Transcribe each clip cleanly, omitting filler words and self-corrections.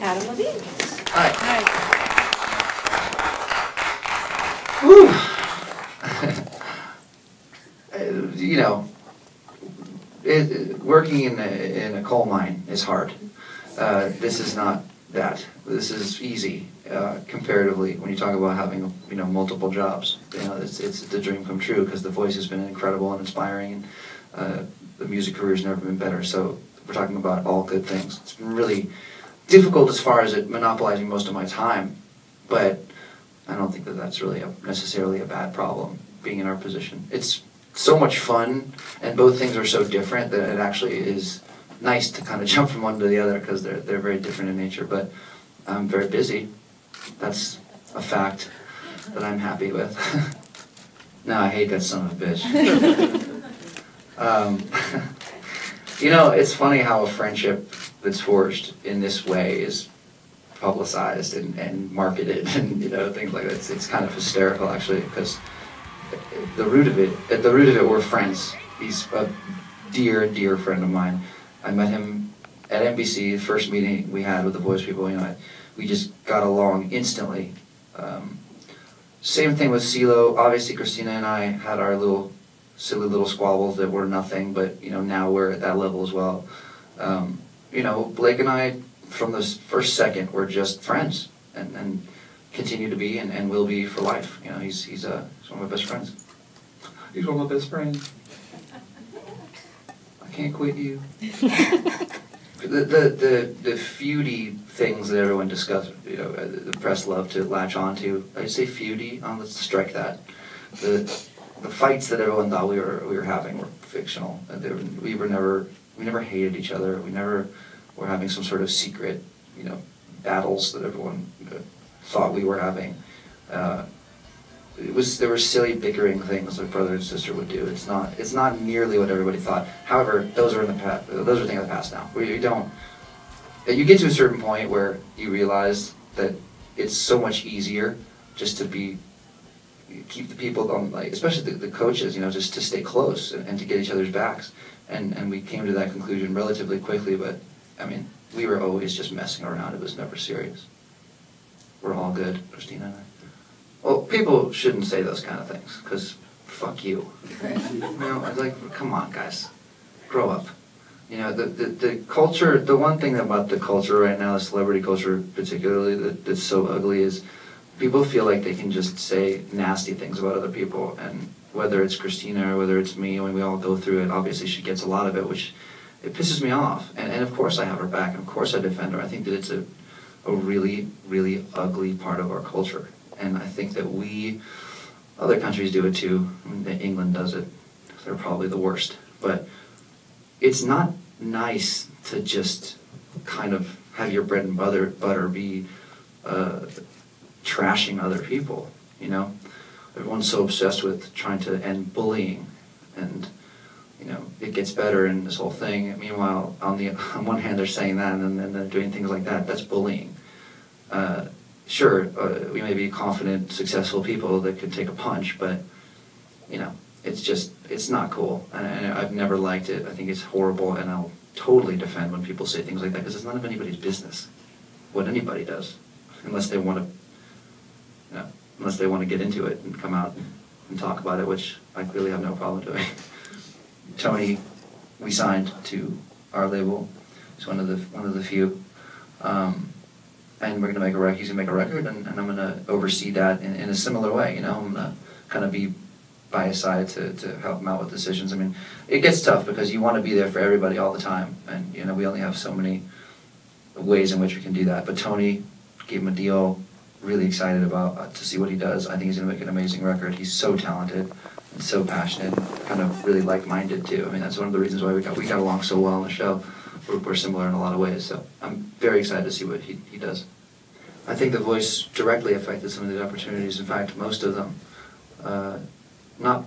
Adam Levine. Hi. Hi. You know, working in a coal mine is hard. This is not that. This is easy comparatively when you talk about having multiple jobs. It's the dream come true because the voice has been incredible and inspiring, and the music career's never been better. So we're talking about all good things. It's been really difficult as far as it monopolizing most of my time, but I don't think that that's really necessarily a bad problem, being in our position. It's so much fun, and both things are so different that it actually is nice to kind of jump from one to the other because they're very different in nature. But I'm very busy. That's a fact that I'm happy with. No, I hate that son of a bitch. It's funny how a friendship that's forged in this way is publicized and marketed and things like that. It's kind of hysterical actually, because at the root of it, we're friends. He's a dear friend of mine. I met him at NBC, the first meeting we had with the Voice people. We just got along instantly. Same thing with CeeLo. Obviously, Christina and I had our silly little squabbles that were nothing, but now we're at that level as well. Blake and I, from the first second, we're just friends, and continue to be, and will be for life. He's one of my best friends. He's one of my best friends. I can't quit you. The feudy things that everyone discusses, the press love to latch onto. I say feudy. Let's strike that. The fights that everyone thought we were having were fictional. We never hated each other. We never were having some sort of secret, battles that everyone thought we were having. There were silly bickering things that brother and sister would do. It's not nearly what everybody thought. However, those are in the past. Those are things of the past now. You get to a certain point where you realize that it's so much easier just to keep the people on, especially the coaches, just to stay close and to get each other's backs. And we came to that conclusion relatively quickly. But we were always just messing around. It was never serious. We're all good, Christina and I. Well, people shouldn't say those kind of things, because fuck you. Come on, guys. Grow up. The culture, the one thing about the culture right now, the celebrity culture particularly, that's so ugly is people feel like they can just say nasty things about other people, and whether it's Christina or whether it's me, when we all go through it, obviously she gets a lot of it, which it pisses me off. And of course I have her back, and of course I defend her. I think that it's a really, really ugly part of our culture. And I think that other countries do it too. England does it. They're probably the worst. But it's not nice to just kind of have your bread and butter be trashing other people, Everyone's so obsessed with trying to end bullying, and, it gets better in this whole thing. Meanwhile, on one hand they're saying that, and then they're doing things like that. That's bullying. Sure, we may be confident, successful people that could take a punch, but, it's not cool. And I've never liked it. I think it's horrible, and I'll totally defend when people say things like that, because it's none of anybody's business what anybody does, unless they want to get into it and come out and talk about it, which I clearly have no problem doing. Tony, we signed to our label. He's one of the few. And we're going to make a record. He's going to make a record, and I'm going to oversee that in a similar way. I'm going to kind of be by his side to help him out with decisions. It gets tough because you want to be there for everybody all the time, and we only have so many ways in which we can do that. But Tony gave him a deal. Really excited about to see what he does. I think he's going to make an amazing record. He's so talented and so passionate, and kind of really like-minded too. That's one of the reasons why we got along so well on the show. We're similar in a lot of ways, so I'm very excited to see what he does. I think The Voice directly affected some of the opportunities. In fact, most of them.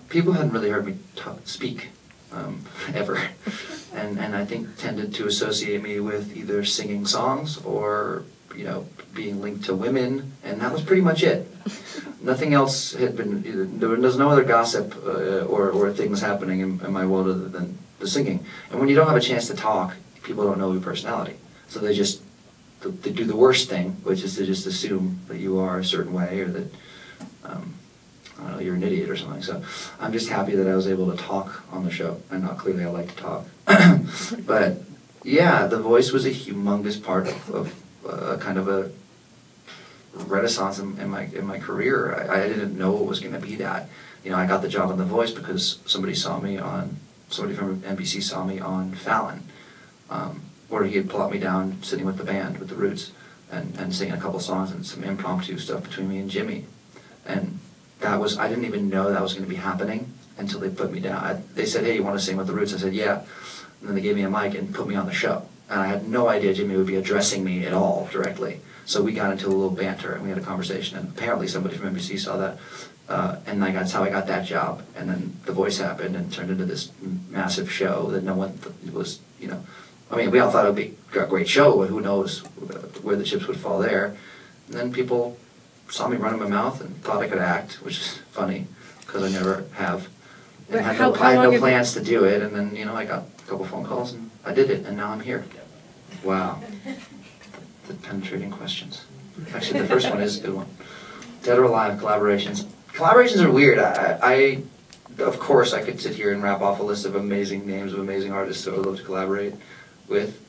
People hadn't really heard me speak ever, and I think tended to associate me with either singing songs or being linked to women, and that was pretty much it. Nothing else had been. There was no other gossip or things happening in my world other than the singing. And when you don't have a chance to talk, people don't know your personality, so they just to do the worst thing, which is to just assume that you are a certain way, or that I don't know, you're an idiot or something. So I'm just happy that I was able to talk on the show. And not clearly I like to talk. But yeah, the voice was a humongous part of kind of a renaissance in my career. I didn't know it was going to be that. You know, I got the job on The Voice because somebody from NBC saw me on Fallon, where he had plotted me down sitting with the band, with the Roots, and singing a couple songs and some impromptu stuff between me and Jimmy. And that was, I didn't even know that was going to be happening until they put me down. They said, hey, you want to sing with the Roots? I said, yeah. And then they gave me a mic and put me on the show. And I had no idea Jimmy would be addressing me at all directly. So we got into a little banter and we had a conversation. And apparently somebody from NBC saw that. And that's how I got that job. And then The Voice happened and turned into this massive show that no one was, you know. I mean, we all thought it would be a great show, but who knows where the chips would fall there. And then people saw me running my mouth and thought I could act, which is funny, because I never have. And I had no plans to do it, and then, you know, I got a couple phone calls, and I did it, and now I'm here. Wow. The penetrating questions. Actually, the first one is a good one. Dead or alive collaborations. Collaborations are weird. Of course, I could sit here and rap off a list of amazing names of amazing artists who I would love to collaborate with,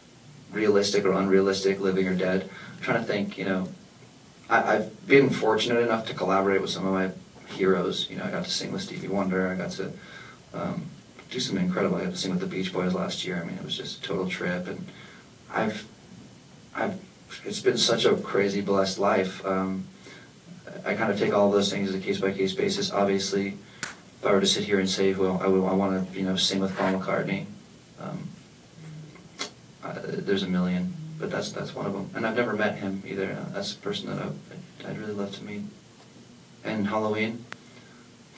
realistic or unrealistic, living or dead. I'm trying to think, you know, I've been fortunate enough to collaborate with some of my heroes. You know, I got to sing with Stevie Wonder. I got to do some incredible. I got to sing with the Beach Boys last year. I mean, it was just a total trip, and it's been such a crazy, blessed life. I kind of take all of those things as a case-by-case basis. Obviously, if I were to sit here and say, well, I want to, you know, sing with Paul McCartney, there's a million. But that's one of them, and I've never met him either. That's a person that I'd really love to meet. And Halloween,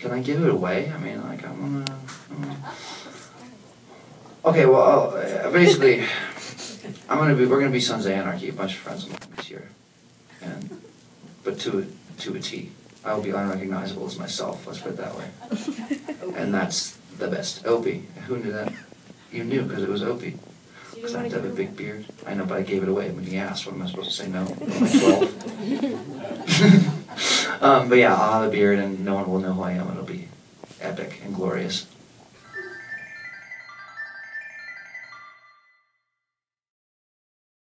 can I give it away? I mean, like I'm gonna. Okay, well, basically, we're gonna be Sons of Anarchy, a bunch of friends of mine this year, but to a T. I will be unrecognizable as myself. Let's put it that way. And that's the best. Opie, who knew that? You knew because it was Opie. Because I have to have a big beard. I know, but I gave it away when he asked. What am I supposed to say? No. I'm 12. But yeah, I'll have a beard and no one will know who I am. It'll be epic and glorious.